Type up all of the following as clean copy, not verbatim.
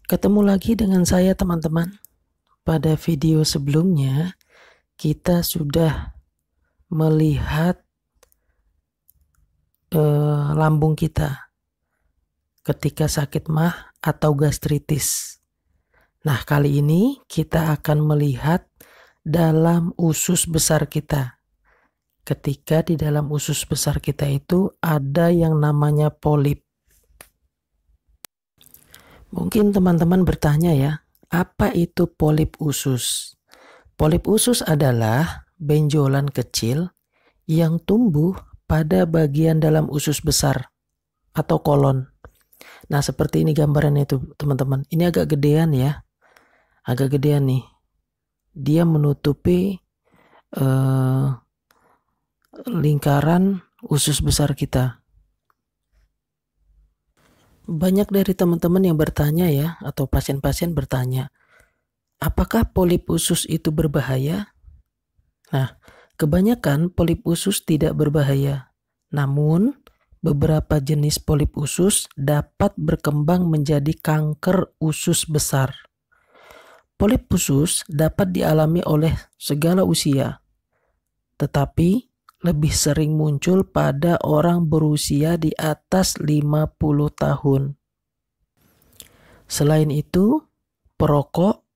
Ketemu lagi dengan saya teman-teman. Pada video sebelumnya kita sudah melihat lambung kita ketika sakit MAH atau gastritis. Nah, kali ini kita akan melihat dalam usus besar kita. Ketika di dalam usus besar kita itu ada yang namanya polip. Mungkin teman-teman bertanya ya, apa itu polip usus? Polip usus adalah benjolan kecil yang tumbuh pada bagian dalam usus besar atau kolon. Nah, seperti ini gambarannya itu teman-teman. Ini agak gedean ya. Agak gedean nih. Dia menutupi lingkaran usus besar kita. Banyak dari teman-teman yang bertanya ya, atau pasien-pasien bertanya, apakah polip usus itu berbahaya? Nah, kebanyakan polip usus tidak berbahaya. Namun, beberapa jenis polip usus dapat berkembang menjadi kanker usus besar. Polip usus dapat dialami oleh segala usia, tetapi lebih sering muncul pada orang berusia di atas 50 tahun. Selain itu, perokok,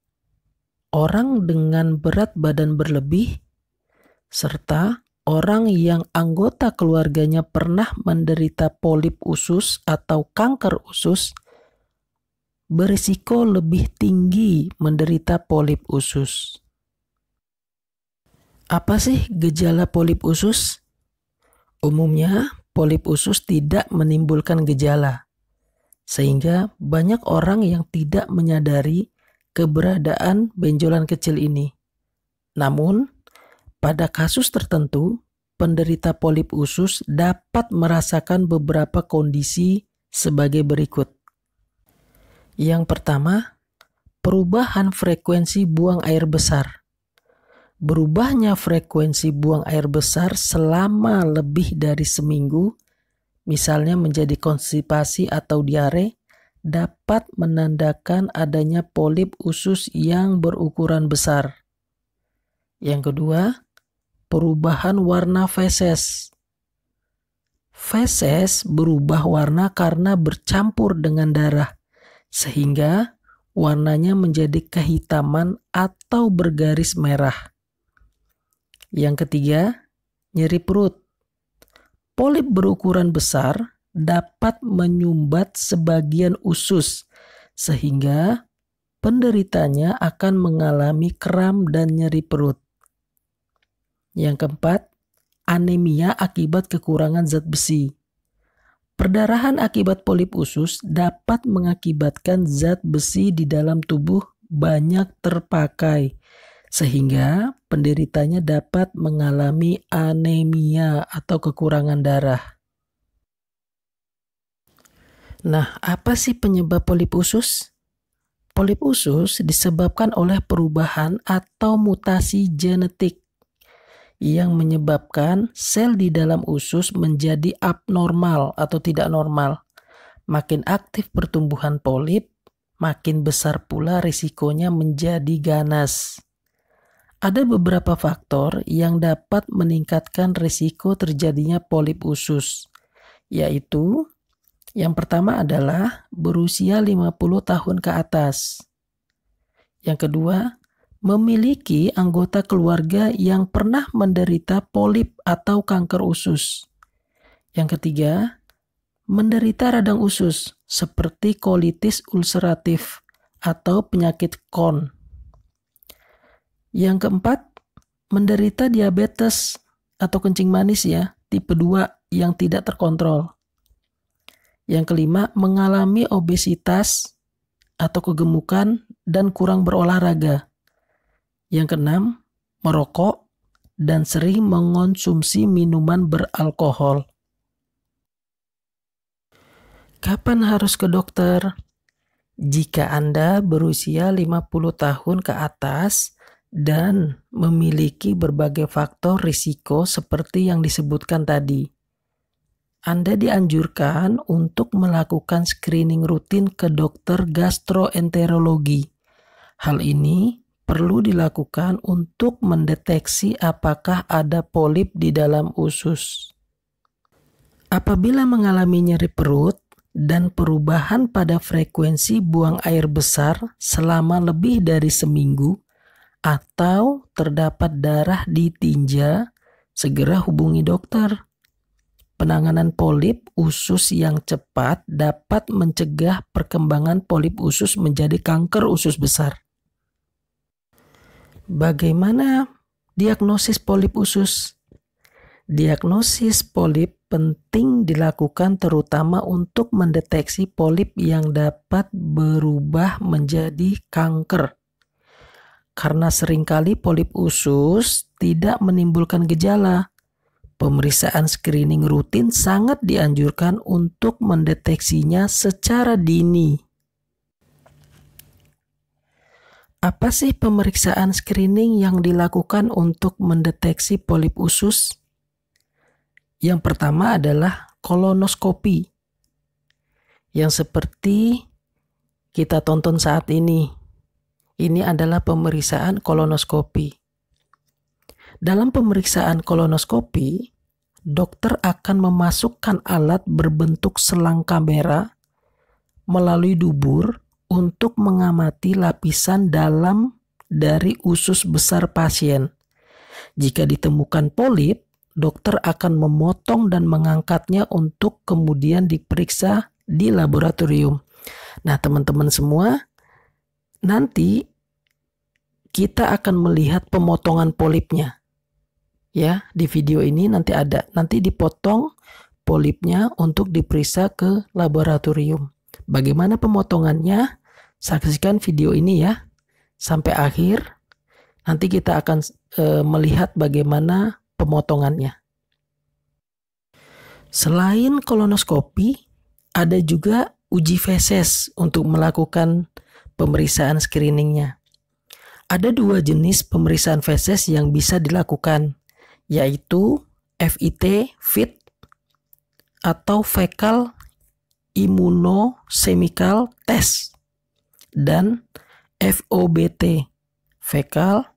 orang dengan berat badan berlebih, serta orang yang anggota keluarganya pernah menderita polip usus atau kanker usus berisiko lebih tinggi menderita polip usus. Apa sih gejala polip usus? Umumnya, polip usus tidak menimbulkan gejala, sehingga banyak orang yang tidak menyadari keberadaan benjolan kecil ini. Namun, pada kasus tertentu, penderita polip usus dapat merasakan beberapa kondisi sebagai berikut. Yang pertama, perubahan frekuensi buang air besar. Berubahnya frekuensi buang air besar selama lebih dari seminggu, misalnya menjadi konstipasi atau diare, dapat menandakan adanya polip usus yang berukuran besar. Yang kedua, perubahan warna feses. Feses berubah warna karena bercampur dengan darah, sehingga warnanya menjadi kehitaman atau bergaris merah. Yang ketiga, nyeri perut. Polip berukuran besar dapat menyumbat sebagian usus, sehingga penderitanya akan mengalami kram dan nyeri perut. Yang keempat, anemia akibat kekurangan zat besi. Perdarahan akibat polip usus dapat mengakibatkan zat besi di dalam tubuh banyak terpakai, sehingga penderitanya dapat mengalami anemia atau kekurangan darah. Nah, apa sih penyebab polip usus? Polip usus disebabkan oleh perubahan atau mutasi genetik yang menyebabkan sel di dalam usus menjadi abnormal atau tidak normal. Makin aktif pertumbuhan polip, makin besar pula risikonya menjadi ganas. Ada beberapa faktor yang dapat meningkatkan risiko terjadinya polip usus, yaitu yang pertama adalah berusia 50 tahun ke atas. Yang kedua, memiliki anggota keluarga yang pernah menderita polip atau kanker usus. Yang ketiga, menderita radang usus seperti kolitis ulceratif atau penyakit Crohn. Yang keempat, menderita diabetes atau kencing manis ya, tipe 2 yang tidak terkontrol. Yang kelima, mengalami obesitas atau kegemukan dan kurang berolahraga. Yang keenam, merokok dan sering mengonsumsi minuman beralkohol. Kapan harus ke dokter? Jika Anda berusia 50 tahun ke atas dan memiliki berbagai faktor risiko seperti yang disebutkan tadi. Anda dianjurkan untuk melakukan screening rutin ke dokter gastroenterologi. Hal ini perlu dilakukan untuk mendeteksi apakah ada polip di dalam usus. Apabila mengalami nyeri perut dan perubahan pada frekuensi buang air besar selama lebih dari seminggu, atau terdapat darah di tinja, segera hubungi dokter. Penanganan polip usus yang cepat dapat mencegah perkembangan polip usus menjadi kanker usus besar. Bagaimana diagnosis polip usus? Diagnosis polip penting dilakukan terutama untuk mendeteksi polip yang dapat berubah menjadi kanker. Karena seringkali polip usus tidak menimbulkan gejala, pemeriksaan screening rutin sangat dianjurkan untuk mendeteksinya secara dini. Apa sih pemeriksaan screening yang dilakukan untuk mendeteksi polip usus? Yang pertama adalah kolonoskopi, yang seperti kita tonton saat ini. Ini adalah pemeriksaan kolonoskopi. Dalam pemeriksaan kolonoskopi, dokter akan memasukkan alat berbentuk selang kamera melalui dubur untuk mengamati lapisan dalam dari usus besar pasien. Jika ditemukan polip, dokter akan memotong dan mengangkatnya untuk kemudian diperiksa di laboratorium. Nah, teman-teman semua, nanti kita akan melihat pemotongan polipnya. Ya, di video ini nanti ada. Nanti dipotong polipnya untuk diperiksa ke laboratorium. Bagaimana pemotongannya? Saksikan video ini ya sampai akhir. Nanti kita akan melihat bagaimana pemotongannya. Selain kolonoskopi, ada juga uji feses untuk melakukan pemeriksaan screeningnya. Ada 2 jenis pemeriksaan feses yang bisa dilakukan, yaitu FIT atau Fecal Immunochemical Test dan FOBT, Fecal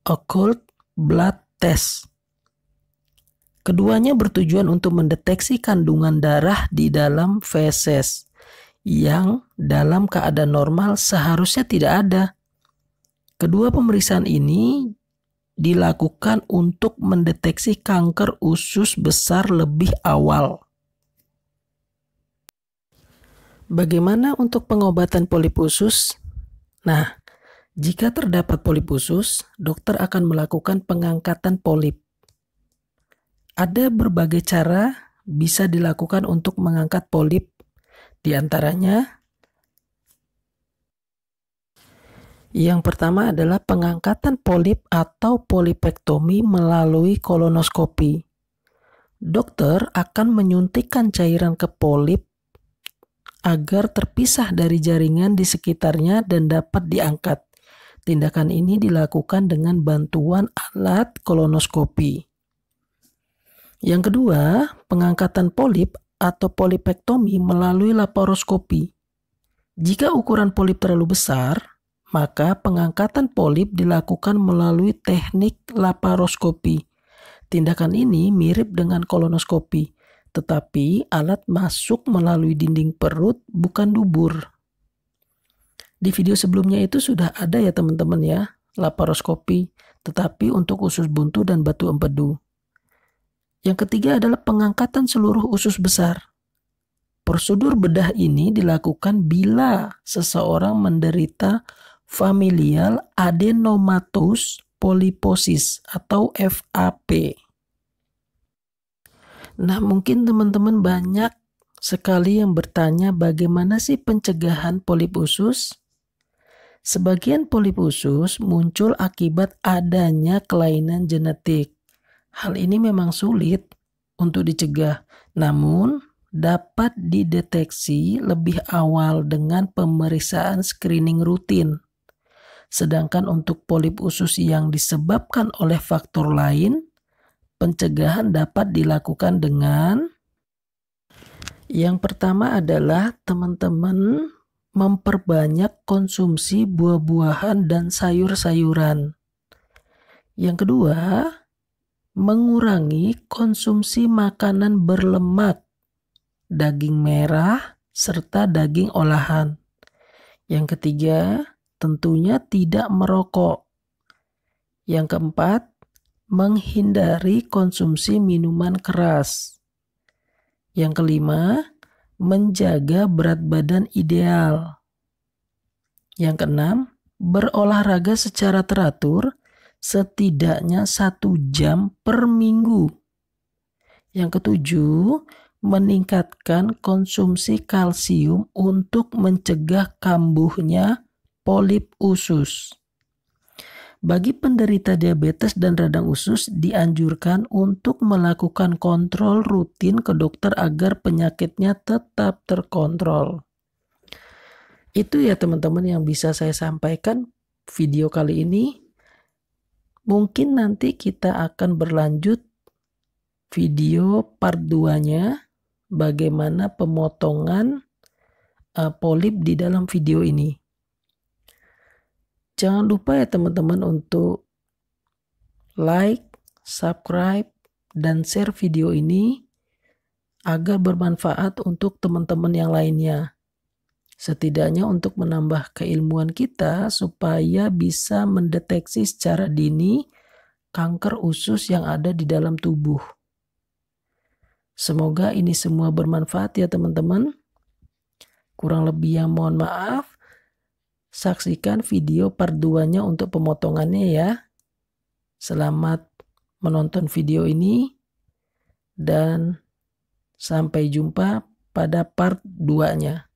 Occult Blood Test. Keduanya bertujuan untuk mendeteksi kandungan darah di dalam feses yang dalam keadaan normal seharusnya tidak ada. Kedua pemeriksaan ini dilakukan untuk mendeteksi kanker usus besar lebih awal. Bagaimana untuk pengobatan polip usus? Nah, jika terdapat polip usus, dokter akan melakukan pengangkatan polip. Ada berbagai cara bisa dilakukan untuk mengangkat polip, di antaranya yang pertama adalah pengangkatan polip atau polipektomi melalui kolonoskopi. Dokter akan menyuntikkan cairan ke polip agar terpisah dari jaringan di sekitarnya dan dapat diangkat. Tindakan ini dilakukan dengan bantuan alat kolonoskopi. Yang kedua, pengangkatan polip atau polipektomi melalui laparoskopi. Jika ukuran polip terlalu besar, maka pengangkatan polip dilakukan melalui teknik laparoskopi. Tindakan ini mirip dengan kolonoskopi, tetapi alat masuk melalui dinding perut, bukan dubur. Di video sebelumnya itu sudah ada ya teman-teman ya, laparoskopi, tetapi untuk usus buntu dan batu empedu. Yang ketiga adalah pengangkatan seluruh usus besar. Prosedur bedah ini dilakukan bila seseorang menderita familial adenomatous polyposis atau FAP. Nah, mungkin teman-teman banyak sekali yang bertanya bagaimana sih pencegahan polip usus? Sebagian polip usus muncul akibat adanya kelainan genetik. Hal ini memang sulit untuk dicegah, namun dapat dideteksi lebih awal dengan pemeriksaan screening rutin. Sedangkan untuk polip usus yang disebabkan oleh faktor lain, pencegahan dapat dilakukan dengan Yang pertama adalah teman-teman memperbanyak konsumsi buah-buahan dan sayur-sayuran. Yang kedua, mengurangi konsumsi makanan berlemak, daging merah, serta daging olahan. Yang ketiga, tentunya tidak merokok. Yang keempat, menghindari konsumsi minuman keras. Yang kelima, menjaga berat badan ideal. Yang keenam, berolahraga secara teratur setidaknya 1 jam per minggu. Yang ketujuh, meningkatkan konsumsi kalsium untuk mencegah kambuhnya polip usus. Bagi penderita diabetes dan radang usus dianjurkan untuk melakukan kontrol rutin ke dokter agar penyakitnya tetap terkontrol. Itu ya teman-teman yang bisa saya sampaikan video kali ini. Mungkin nanti kita akan berlanjut video part 2-nya, bagaimana pemotongan polip di dalam video ini. Jangan lupa ya teman-teman untuk like, subscribe, dan share video ini agar bermanfaat untuk teman-teman yang lainnya. Setidaknya untuk menambah keilmuan kita supaya bisa mendeteksi secara dini kanker usus yang ada di dalam tubuh. Semoga ini semua bermanfaat ya teman-teman. Kurang lebih yang mohon maaf. Saksikan video part 2-nya untuk pemotongannya ya. Selamat menonton video ini dan sampai jumpa pada part 2-nya.